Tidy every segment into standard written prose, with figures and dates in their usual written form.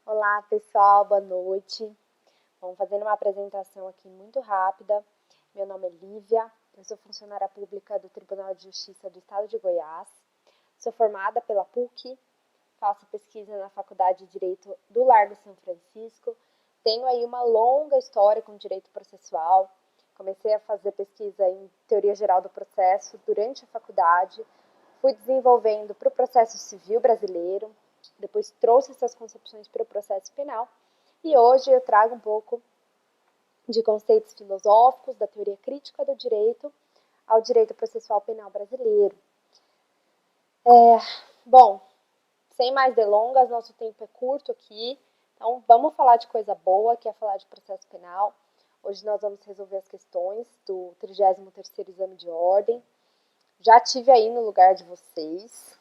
Olá pessoal, boa noite. Vamos fazer uma apresentação aqui muito rápida. Meu nome é Lívia, eu sou funcionária pública do Tribunal de Justiça do Estado de Goiás. Sou formada pela PUC, faço pesquisa na Faculdade de Direito do Largo São Francisco. Tenho aí uma longa história com direito processual. Comecei a fazer pesquisa em teoria geral do processo durante a faculdade. Fui desenvolvendo para o processo civil brasileiro. Depois trouxe essas concepções para o processo penal e hoje eu trago um pouco de conceitos filosóficos da teoria crítica do direito ao direito processual penal brasileiro. Bom, sem mais delongas, nosso tempo é curto aqui, então vamos falar de coisa boa, que é falar de processo penal. Hoje nós vamos resolver as questões do 33º exame de ordem. Já estive aí no lugar de vocês,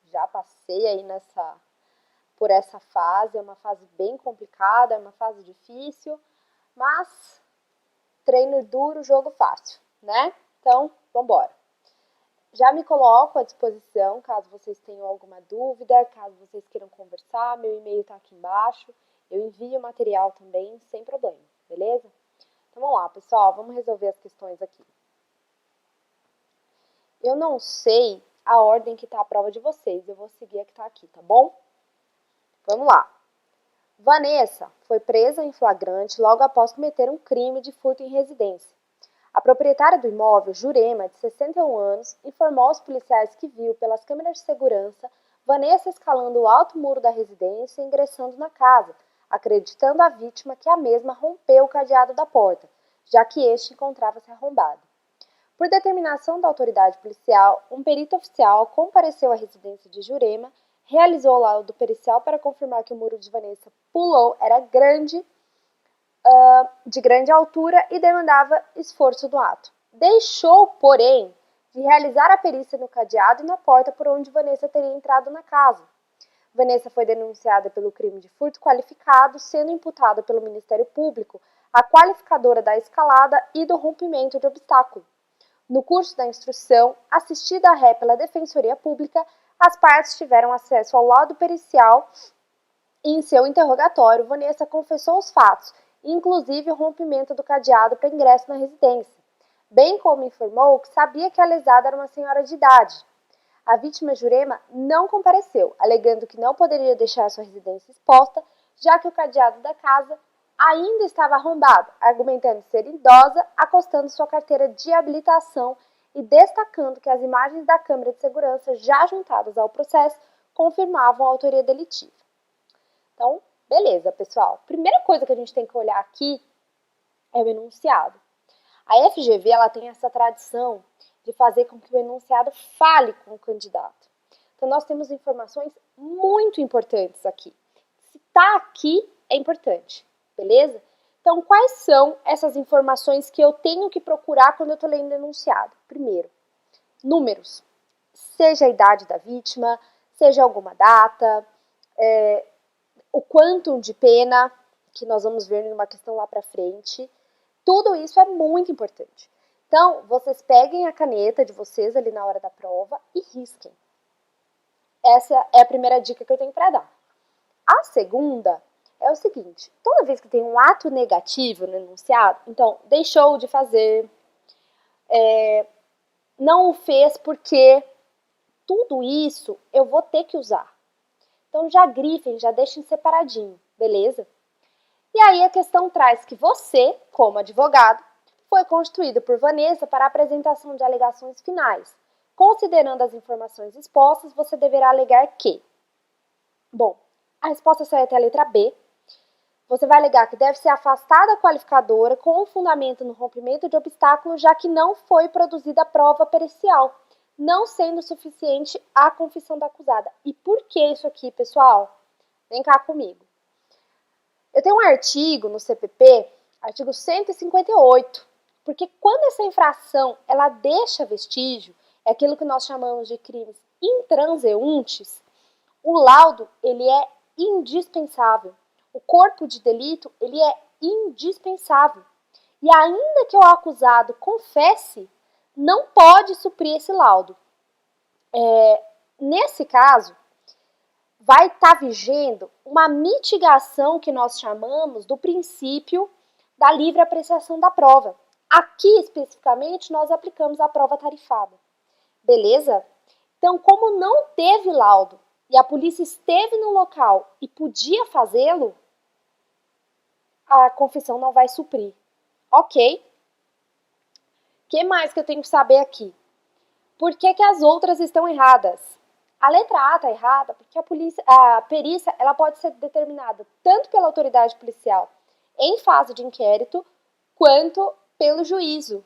já passei aí por essa fase, é uma fase bem complicada, é uma fase difícil, mas treino duro, jogo fácil, né? Então, vamos embora. Já me coloco à disposição, caso vocês tenham alguma dúvida, caso vocês queiram conversar, meu e-mail está aqui embaixo, eu envio o material também, sem problema, beleza? Então, vamos lá, pessoal, vamos resolver as questões aqui. Eu não sei a ordem que está a prova de vocês, eu vou seguir a que está aqui, tá bom? Vamos lá. Vanessa foi presa em flagrante logo após cometer um crime de furto em residência. A proprietária do imóvel, Jurema, de 61 anos, informou aos policiais que viu pelas câmeras de segurança Vanessa escalando o alto muro da residência e ingressando na casa, acreditando a vítima que a mesma rompeu o cadeado da porta, já que este encontrava-se arrombado. Por determinação da autoridade policial, um perito oficial compareceu à residência de Jurema, realizou o laudo pericial para confirmar que o muro de Vanessa pulou era de grande altura e demandava esforço do ato. Deixou, porém, de realizar a perícia no cadeado e na porta por onde Vanessa teria entrado na casa. Vanessa foi denunciada pelo crime de furto qualificado, sendo imputada pelo Ministério Público a qualificadora da escalada e do rompimento de obstáculo. No curso da instrução, assistida a ré pela Defensoria Pública, as partes tiveram acesso ao laudo pericial e em seu interrogatório, Vanessa confessou os fatos, inclusive o rompimento do cadeado para ingresso na residência, bem como informou que sabia que a lesada era uma senhora de idade. A vítima Jurema não compareceu, alegando que não poderia deixar sua residência exposta, já que o cadeado da casa ainda estava arrombado, argumentando ser idosa, acostando sua carteira de habilitação e destacando que as imagens da câmera de segurança já juntadas ao processo confirmavam a autoria delitiva. Então, beleza, pessoal. Primeira coisa que a gente tem que olhar aqui é o enunciado. A FGV ela tem essa tradição de fazer com que o enunciado fale com o candidato. Então, nós temos informações muito importantes aqui. Se está aqui, é importante, beleza? Então, quais são essas informações que eu tenho que procurar quando eu estou lendo o enunciado? Primeiro, números. Seja a idade da vítima, seja alguma data, o quantum de pena, que nós vamos ver em uma questão lá para frente. Tudo isso é muito importante. Então, vocês peguem a caneta de vocês ali na hora da prova e risquem. Essa é a primeira dica que eu tenho para dar. A segunda é o seguinte, toda vez que tem um ato negativo no enunciado, então, deixou de fazer, não o fez porque tudo isso eu vou ter que usar. Então, já grifem, já deixem separadinho, beleza? E aí a questão traz que você, como advogado, foi constituído por Vanessa para a apresentação de alegações finais. Considerando as informações expostas, você deverá alegar que... Bom, a resposta certa é a letra B. Você vai alegar que deve ser afastada a qualificadora com fundamento no rompimento de obstáculo, já que não foi produzida a prova pericial, não sendo suficiente a confissão da acusada. E por que isso aqui, pessoal? Vem cá comigo. Eu tenho um artigo no CPP, artigo 158, porque quando essa infração ela deixa vestígio, é aquilo que nós chamamos de crimes intranseuntes, o laudo ele é indispensável. O corpo de delito ele é indispensável. E ainda que o acusado confesse, não pode suprir esse laudo. Nesse caso, vai estar vigendo uma mitigação que nós chamamos do princípio da livre apreciação da prova. Aqui, especificamente, nós aplicamos a prova tarifada. Beleza? Então, como não teve laudo e a polícia esteve no local e podia fazê-lo, a confissão não vai suprir. Ok? O que mais que eu tenho que saber aqui? Por que as outras estão erradas? A letra A está errada porque a perícia ela pode ser determinada tanto pela autoridade policial em fase de inquérito, quanto pelo juízo.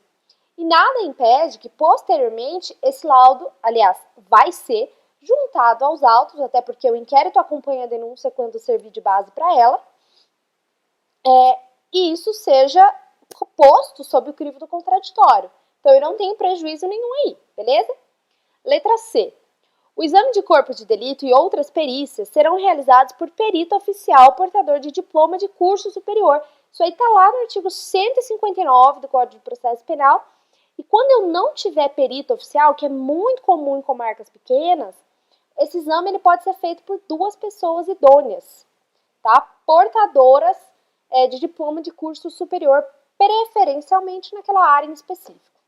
E nada impede que, posteriormente, esse laudo, aliás, vai ser juntado aos autos, até porque o inquérito acompanha a denúncia quando servir de base para ela, e isso seja posto sob o crivo do contraditório. Então, eu não tenho prejuízo nenhum aí, beleza? Letra C. O exame de corpo de delito e outras perícias serão realizados por perito oficial portador de diploma de curso superior. Isso aí está lá no artigo 159 do Código de Processo Penal. E quando eu não tiver perito oficial, que é muito comum em comarcas pequenas, esse exame ele pode ser feito por 2 pessoas idôneas, tá? Portadoras de diploma de curso superior, preferencialmente naquela área em específico.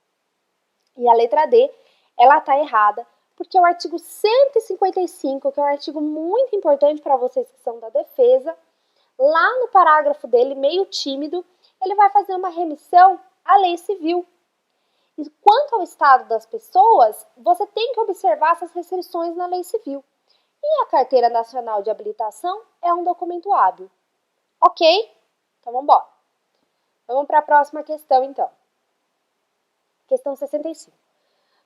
E a letra D, ela está errada, porque o artigo 155, que é um artigo muito importante para vocês que são da defesa, lá no parágrafo dele, meio tímido, ele vai fazer uma remissão à lei civil. E quanto ao estado das pessoas, você tem que observar essas restrições na lei civil. E a Carteira Nacional de Habilitação é um documento hábil. Ok? Então vamos embora. Vamos para a próxima questão, então. Questão 65.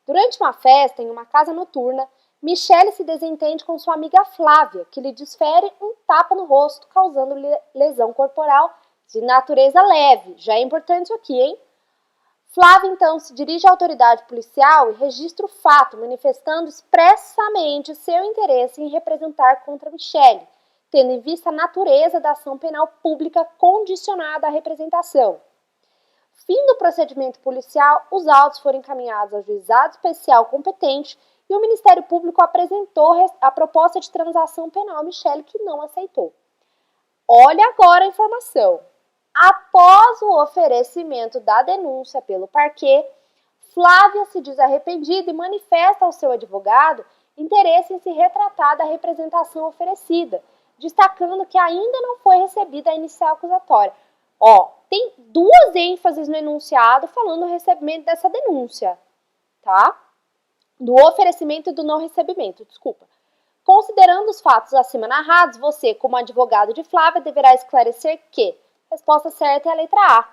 Durante uma festa em uma casa noturna, Michele se desentende com sua amiga Flávia, que lhe desfere um tapa no rosto, causando-lhe lesão corporal de natureza leve. Já é importante isso aqui, hein? Flávia, então, se dirige à autoridade policial e registra o fato, manifestando expressamente seu interesse em representar contra Michele, tendo em vista a natureza da ação penal pública condicionada à representação. Fim do procedimento policial, os autos foram encaminhados ao juizado especial competente e o Ministério Público apresentou a proposta de transação penal a Michele, que não aceitou. Olha agora a informação. Após o oferecimento da denúncia pelo parquê, Flávia se diz arrependida e manifesta ao seu advogado interesse em se retratar da representação oferecida, destacando que ainda não foi recebida a inicial acusatória. Tem 2 ênfases no enunciado falando do recebimento dessa denúncia, tá? Do oferecimento e do não recebimento, desculpa. Considerando os fatos acima narrados, você, como advogado de Flávia, deverá esclarecer que a resposta certa é a letra A.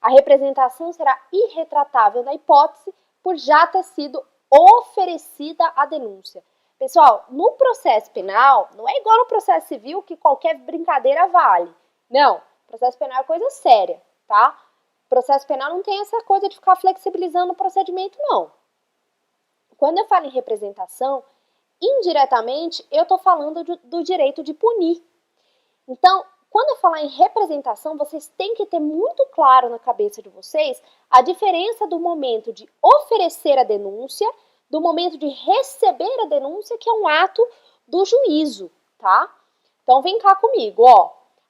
A representação será irretratável na hipótese por já ter sido oferecida a denúncia. Pessoal, no processo penal, não é igual no processo civil que qualquer brincadeira vale. Não, processo penal é coisa séria, tá? Processo penal não tem essa coisa de ficar flexibilizando o procedimento, não. Quando eu falo em representação, indiretamente eu estou falando do direito de punir. Então, quando eu falar em representação, vocês têm que ter muito claro na cabeça de vocês a diferença do momento de oferecer a denúncia, do momento de receber a denúncia, que é um ato do juízo, tá? Então, vem cá comigo,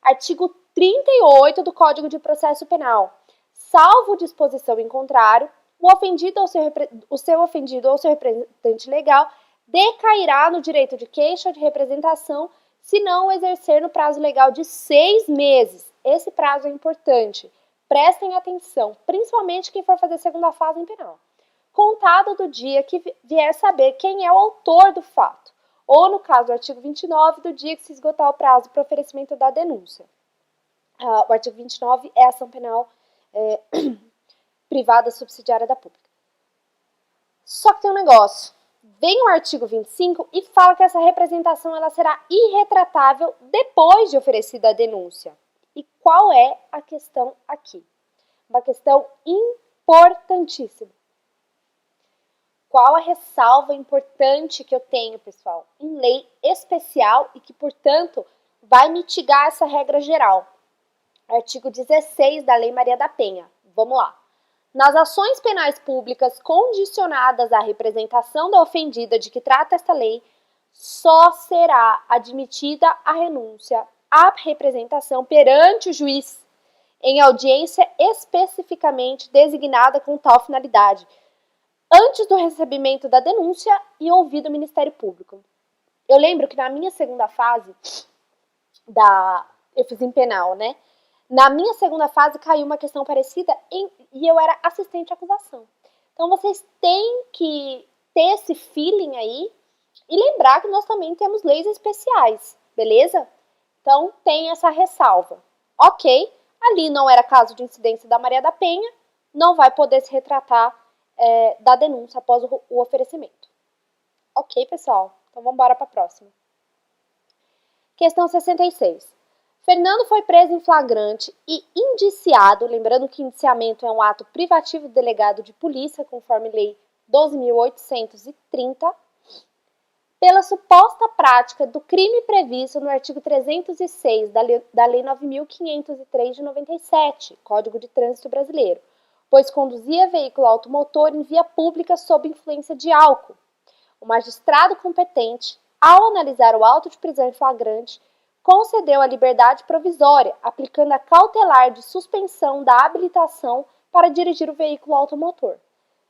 Artigo 38 do Código de Processo Penal. Salvo disposição em contrário, o seu ofendido ou seu representante legal decairá no direito de queixa ou de representação se não o exercer no prazo legal de 6 meses. Esse prazo é importante. Prestem atenção, principalmente quem for fazer segunda fase em penal. Contado do dia que vier saber quem é o autor do fato. Ou, no caso do artigo 29, do dia que se esgotar o prazo para oferecimento da denúncia. O artigo 29 é a ação penal privada subsidiária da pública. Só que tem um negócio. Vem o artigo 25 e fala que essa representação ela será irretratável depois de oferecida a denúncia. E qual é a questão aqui? Uma questão importantíssima. Qual a ressalva importante que eu tenho, pessoal, em lei especial e que, portanto, vai mitigar essa regra geral? Artigo 16 da Lei Maria da Penha. Vamos lá. Nas ações penais públicas condicionadas à representação da ofendida de que trata esta lei, só será admitida a renúncia à representação perante o juiz, em audiência especificamente designada com tal finalidade, antes do recebimento da denúncia e ouvido o Ministério Público. Eu lembro que na minha segunda fase, eu fiz em penal, né? Na minha segunda fase caiu uma questão parecida e eu era assistente à acusação. Então vocês têm que ter esse feeling aí e lembrar que nós também temos leis especiais, beleza? Então tem essa ressalva. Ok, ali não era caso de incidência da Maria da Penha, não vai poder se retratar da denúncia após o oferecimento. Ok, pessoal? Então vamos embora para a próxima. Questão 66. Fernando foi preso em flagrante e indiciado, lembrando que indiciamento é um ato privativo do delegado de polícia, conforme lei 12.830, pela suposta prática do crime previsto no artigo 306 da Lei 9.503 de 97, Código de Trânsito Brasileiro, pois conduzia veículo automotor em via pública sob influência de álcool. O magistrado competente, ao analisar o auto de prisão em flagrante, concedeu a liberdade provisória, aplicando a cautelar de suspensão da habilitação para dirigir o veículo automotor.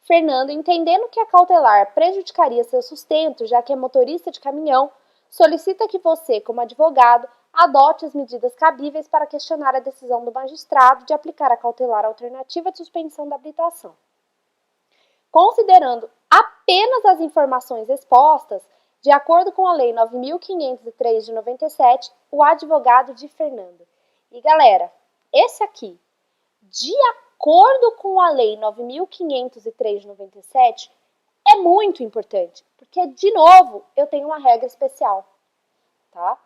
Fernando, entendendo que a cautelar prejudicaria seu sustento, já que é motorista de caminhão, solicita que você, como advogado, adote as medidas cabíveis para questionar a decisão do magistrado de aplicar a cautelar alternativa de suspensão da habilitação. Considerando apenas as informações expostas, de acordo com a Lei 9.503 de 97, o advogado de Fernando. E galera, esse aqui, de acordo com a Lei 9.503 de 97, é muito importante, porque, de novo, eu tenho uma regra especial, tá?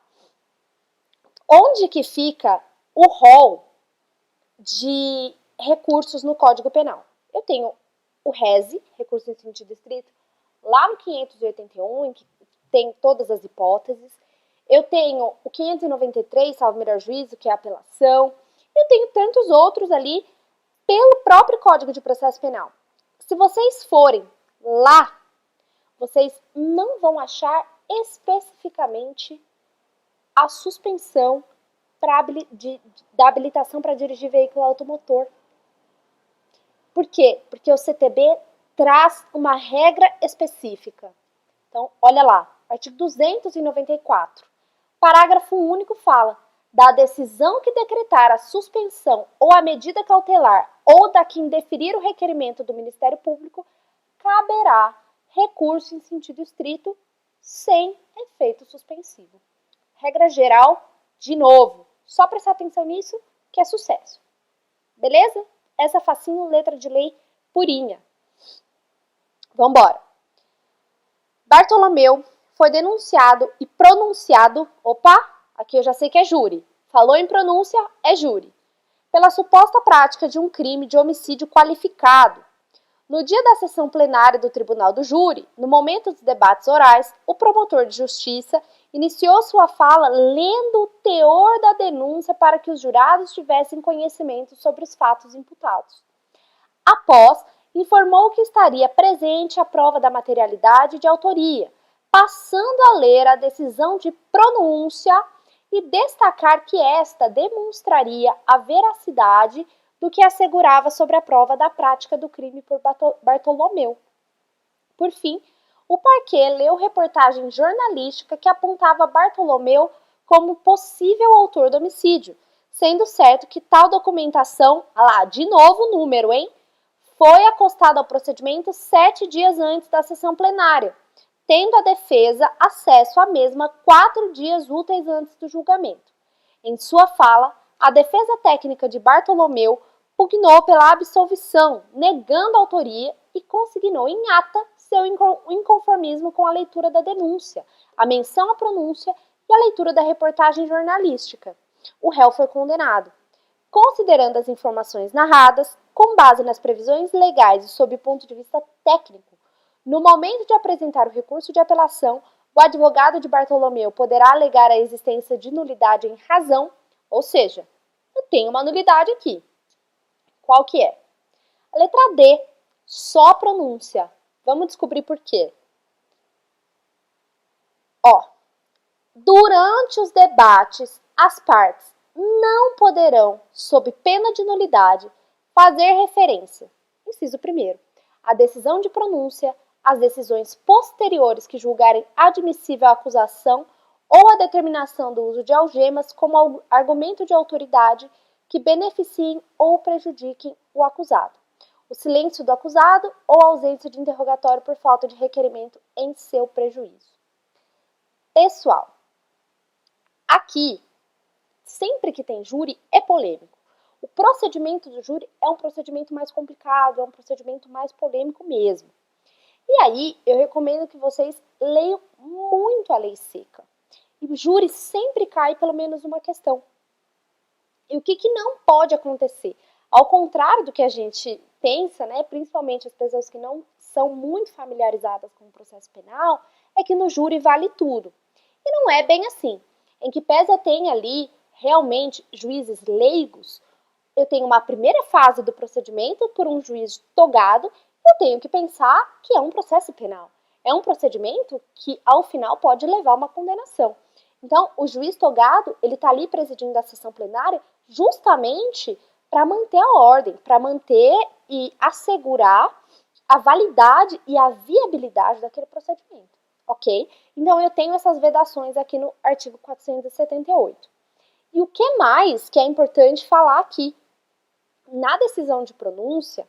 Onde que fica o rol de recursos no Código Penal? Eu tenho o RESE, recurso em sentido estrito, lá no 581, em que tem todas as hipóteses. Eu tenho o 593, salvo melhor juízo, que é a apelação. Eu tenho tantos outros ali pelo próprio Código de Processo Penal. Se vocês forem lá, vocês não vão achar especificamente a suspensão da habilitação para dirigir veículo automotor. Por quê? Porque o CTB traz uma regra específica. Então, olha lá, artigo 294, parágrafo único fala: da decisão que decretar a suspensão ou a medida cautelar ou da que indeferir o requerimento do Ministério Público, caberá recurso em sentido estrito sem efeito suspensivo. Regra geral, de novo, só prestar atenção nisso que é sucesso. Beleza? Essa facinho, letra de lei purinha. Vambora. Bartolomeu foi denunciado e pronunciado, aqui eu já sei que é júri, falou em pronúncia, é júri, pela suposta prática de um crime de homicídio qualificado. No dia da sessão plenária do Tribunal do Júri, no momento dos debates orais, o promotor de justiça iniciou sua fala lendo o teor da denúncia para que os jurados tivessem conhecimento sobre os fatos imputados. Após, informou que estaria presente a prova da materialidade e de autoria, passando a ler a decisão de pronúncia e destacar que esta demonstraria a veracidade do que assegurava sobre a prova da prática do crime por Bartolomeu. Por fim, o parquê leu reportagem jornalística que apontava Bartolomeu como possível autor do homicídio, sendo certo que tal documentação, de novo o número, foi acostada ao procedimento 7 dias antes da sessão plenária, tendo a defesa acesso à mesma 4 dias úteis antes do julgamento. Em sua fala, a defesa técnica de Bartolomeu pugnou pela absolvição, negando a autoria e consignou em ata seu inconformismo com a leitura da denúncia, a menção à pronúncia e a leitura da reportagem jornalística. O réu foi condenado. Considerando as informações narradas, com base nas previsões legais e sob o ponto de vista técnico, no momento de apresentar o recurso de apelação, o advogado de Bartolomeu poderá alegar a existência de nulidade em razão, ou seja, eu tenho uma nulidade aqui. Qual que é? A letra D, só pronúncia. Vamos descobrir por quê. Ó, durante os debates, as partes não poderão, sob pena de nulidade, fazer referência, inciso 1º, à decisão de pronúncia, às decisões posteriores que julgarem admissível a acusação ou a determinação do uso de algemas como argumento de autoridade que beneficiem ou prejudiquem o acusado. O silêncio do acusado ou a ausência de interrogatório por falta de requerimento em seu prejuízo. Pessoal, aqui, sempre que tem júri, é polêmico. O procedimento do júri é um procedimento mais complicado, é um procedimento mais polêmico mesmo. E aí, eu recomendo que vocês leiam muito a lei seca. E o júri sempre cai pelo menos uma questão. E o que não pode acontecer? Ao contrário do que a gente pensa, né, principalmente as pessoas que não são muito familiarizadas com o processo penal, é que no júri vale tudo. E não é bem assim. Em que pese tem ali realmente juízes leigos, eu tenho uma primeira fase do procedimento por um juiz togado, eu tenho que pensar que é um processo penal. É um procedimento que, ao final, pode levar a uma condenação. Então, o juiz togado, ele está ali presidindo a sessão plenária justamente para manter a ordem, para manter e assegurar a validade e a viabilidade daquele procedimento, ok? Então, eu tenho essas vedações aqui no artigo 478. E o que mais que é importante falar aqui? Na decisão de pronúncia,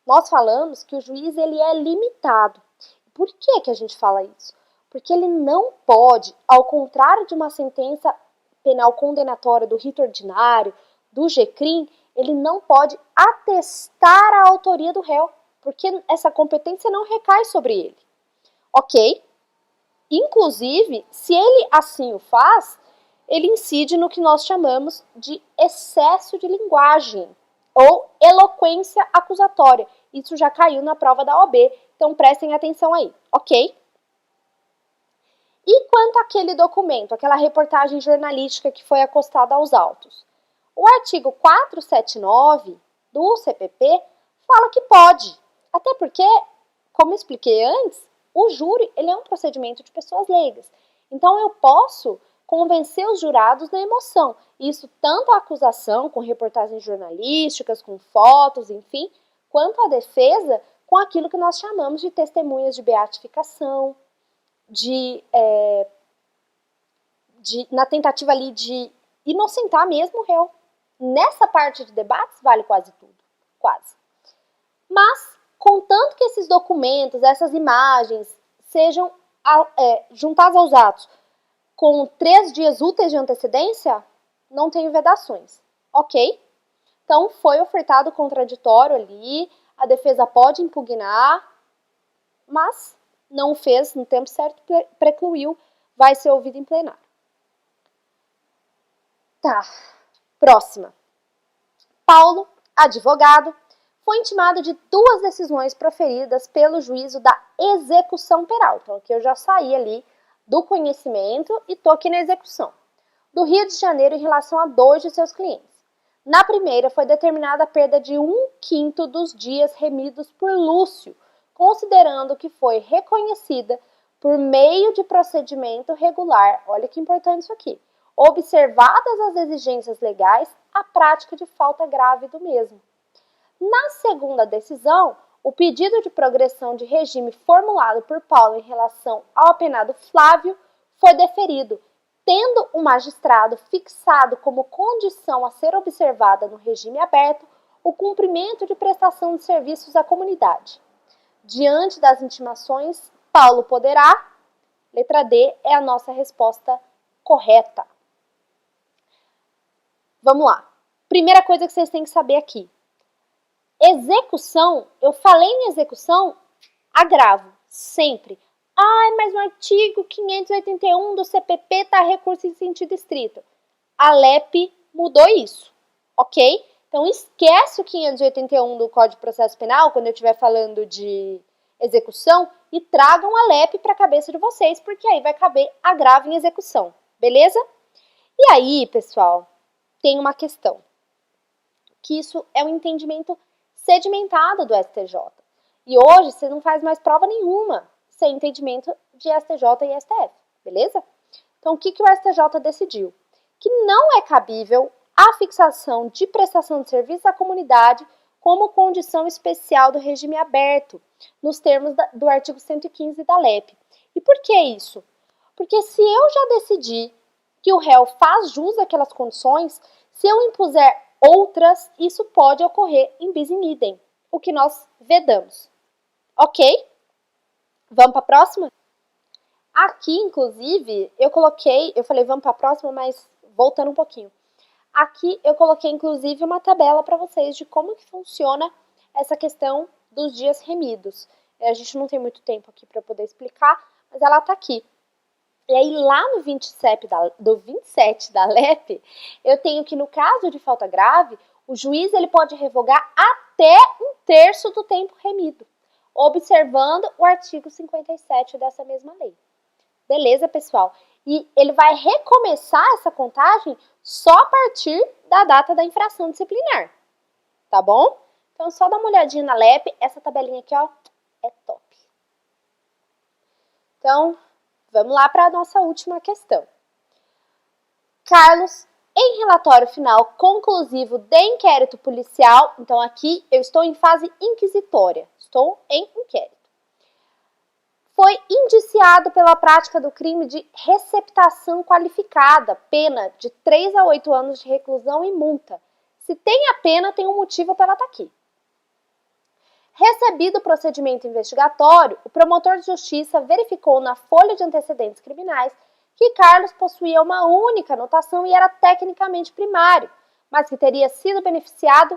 nós falamos que o juiz ele é limitado. Por que a gente fala isso? Porque ele não pode, ao contrário de uma sentença penal condenatória do rito ordinário, do GCRIM, ele não pode atestar a autoria do réu, porque essa competência não recai sobre ele, ok? Inclusive, se ele assim o faz, ele incide no que nós chamamos de excesso de linguagem ou eloquência acusatória. Isso já caiu na prova da OAB, então prestem atenção aí, ok? E quanto àquele documento, aquela reportagem jornalística que foi acostada aos autos? O artigo 479 do CPP fala que pode, até porque, como expliquei antes, o júri ele é um procedimento de pessoas leigas. Então eu posso convencer os jurados na emoção. Isso tanto a acusação com reportagens jornalísticas, com fotos, enfim, quanto a defesa com aquilo que nós chamamos de testemunhas de beatificação, na tentativa ali de inocentar mesmo o réu. Nessa parte de debates vale quase tudo, quase. Mas, contanto que esses documentos, essas imagens, sejam juntados aos atos com 3 dias úteis de antecedência, não tenho vedações, ok? Então, foi ofertado contraditório ali, a defesa pode impugnar, mas não fez no tempo certo, precluiu, vai ser ouvido em plenário. Tá, próxima. Paulo, advogado, foi intimado de 2 decisões proferidas pelo juízo da execução penal. Então, aqui eu já saí ali do conhecimento e tô aqui na execução. Do Rio de Janeiro em relação a 2 de seus clientes. Na primeira, foi determinada a perda de 1/5 dos dias remidos por Lúcio, considerando que foi reconhecida por meio de procedimento regular, olha que importante isso aqui, observadas as exigências legais, a prática de falta grave do mesmo. Na segunda decisão, o pedido de progressão de regime formulado por Paulo em relação ao apenado Flávio foi deferido, tendo o magistrado fixado como condição a ser observada no regime aberto o cumprimento de prestação de serviços à comunidade. Diante das intimações, Paulo poderá, letra D é a nossa resposta correta. Vamos lá. Primeira coisa que vocês têm que saber aqui. Execução, eu falei em execução, agravo, sempre. Ai, mas no artigo 581 do CPP está recurso em sentido estrito. A LEP mudou isso, ok? Então esquece o 581 do Código de Processo Penal, quando eu estiver falando de execução, e tragam a LEP para a cabeça de vocês, porque aí vai caber agravo em execução, beleza? E aí, pessoal, tem uma questão, que isso é um entendimento sedimentada do STJ. E hoje você não faz mais prova nenhuma sem entendimento de STJ e STF, beleza? Então, o que o STJ decidiu? Que não é cabível a fixação de prestação de serviço à comunidade como condição especial do regime aberto, nos termos do artigo 115 da LEP. E por que isso? Porque se eu já decidi que o réu faz jus àquelas condições, se eu impuser outras, isso pode ocorrer in bis in idem, o que nós vedamos. Ok? Vamos para a próxima? Aqui, inclusive, eu falei vamos para a próxima, mas voltando um pouquinho. Aqui eu coloquei, inclusive, uma tabela para vocês de como que funciona essa questão dos dias remidos. A gente não tem muito tempo aqui para poder explicar, mas ela está aqui. E aí, lá no 27 da LEP, eu tenho que, no caso de falta grave, o juiz ele pode revogar até 1/3 do tempo remido, observando o artigo 57 dessa mesma lei. Beleza, pessoal? E ele vai recomeçar essa contagem só a partir da data da infração disciplinar, tá bom? Então, só dá uma olhadinha na LEP, essa tabelinha aqui, ó, é top. Então, vamos lá para a nossa última questão. Carlos, em relatório final conclusivo de inquérito policial, então aqui eu estou em fase inquisitória, estou em inquérito. Foi indiciado pela prática do crime de receptação qualificada, pena de 3 a 8 anos de reclusão e multa. Se tem a pena, tem um motivo para ela estar aqui. Recebido o procedimento investigatório, o promotor de justiça verificou na folha de antecedentes criminais que Carlos possuía uma única anotação e era tecnicamente primário, mas que teria sido beneficiado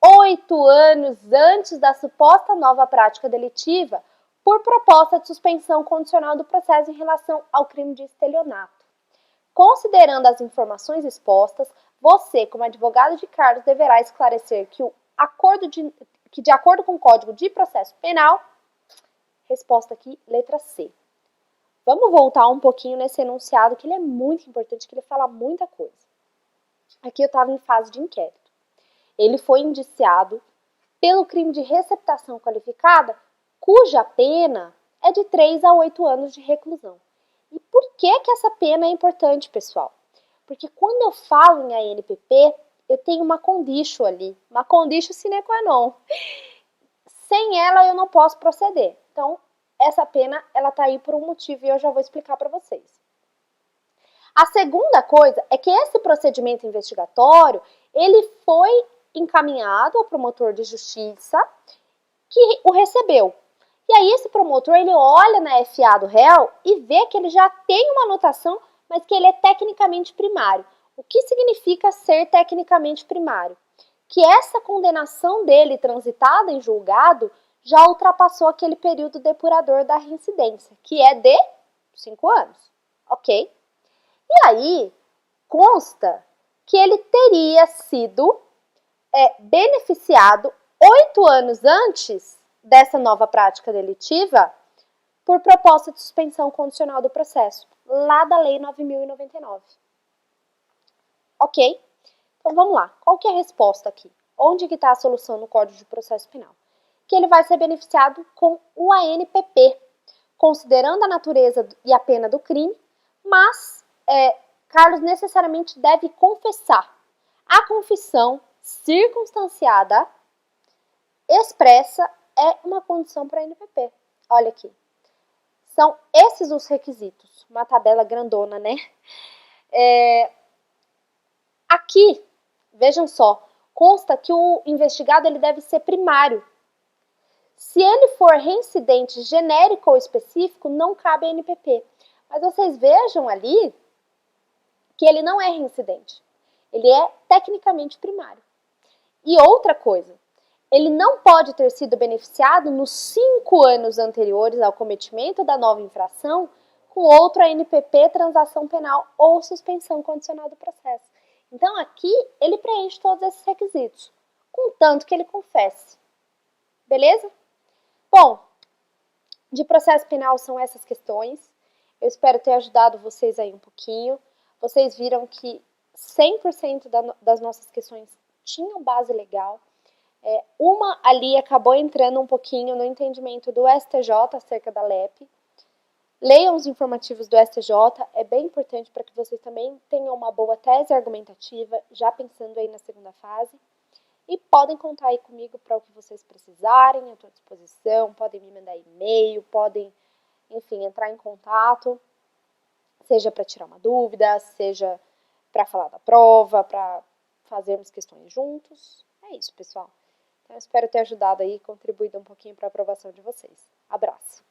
8 anos antes da suposta nova prática delitiva, por proposta de suspensão condicional do processo em relação ao crime de estelionato. Considerando as informações expostas, você, como advogado de Carlos, deverá esclarecer que de acordo com o Código de Processo Penal, resposta aqui, letra C. Vamos voltar um pouquinho nesse enunciado, que ele é muito importante, que ele fala muita coisa. Aqui eu estava em fase de inquérito. Ele foi indiciado pelo crime de receptação qualificada, cuja pena é de 3 a 8 anos de reclusão. E por que essa pena é importante, pessoal? Porque quando eu falo em ANPP, eu tenho uma condício ali, uma condício sine qua non. Sem ela, eu não posso proceder. Então, essa pena, ela tá aí por um motivo e eu já vou explicar para vocês. A segunda coisa é que esse procedimento investigatório, ele foi encaminhado ao promotor de justiça que o recebeu. E aí esse promotor, ele olha na FA do réu e vê que ele já tem uma anotação, mas que ele é tecnicamente primário. O que significa ser tecnicamente primário? Que essa condenação dele transitada em julgado já ultrapassou aquele período depurador da reincidência, que é de 5 anos, ok? E aí consta que ele teria sido beneficiado 8 anos antes dessa nova prática delitiva por proposta de suspensão condicional do processo, lá da Lei 9.099. Ok? Então vamos lá. Qual que é a resposta aqui? Onde que está a solução no Código de Processo Penal? Que ele vai ser beneficiado com o ANPP, considerando a natureza e a pena do crime, mas Carlos necessariamente deve confessar. A confissão circunstanciada, expressa, é uma condição para a ANPP. Olha aqui. São esses os requisitos. Uma tabela grandona, né? Aqui, vejam só, consta que o investigado ele deve ser primário. Se ele for reincidente genérico ou específico, não cabe a ANPP. Mas vocês vejam ali que ele não é reincidente. Ele é tecnicamente primário. E outra coisa, ele não pode ter sido beneficiado nos 5 anos anteriores ao cometimento da nova infração com outro ANPP, transação penal ou suspensão condicional do processo. Então, aqui, ele preenche todos esses requisitos, contanto que ele confesse. Beleza? Bom, de processo penal são essas questões. Eu espero ter ajudado vocês aí um pouquinho. Vocês viram que 100% das nossas questões tinham base legal. Uma ali acabou entrando um pouquinho no entendimento do STJ acerca da LEP. Leiam os informativos do STJ, é bem importante para que vocês também tenham uma boa tese argumentativa, já pensando aí na segunda fase. E podem contar aí comigo para o que vocês precisarem, eu estou à disposição, podem me mandar e-mail, podem, enfim, entrar em contato, seja para tirar uma dúvida, seja para falar da prova, para fazermos questões juntos. É isso, pessoal. Então, eu espero ter ajudado aí, contribuído um pouquinho para a aprovação de vocês. Abraço!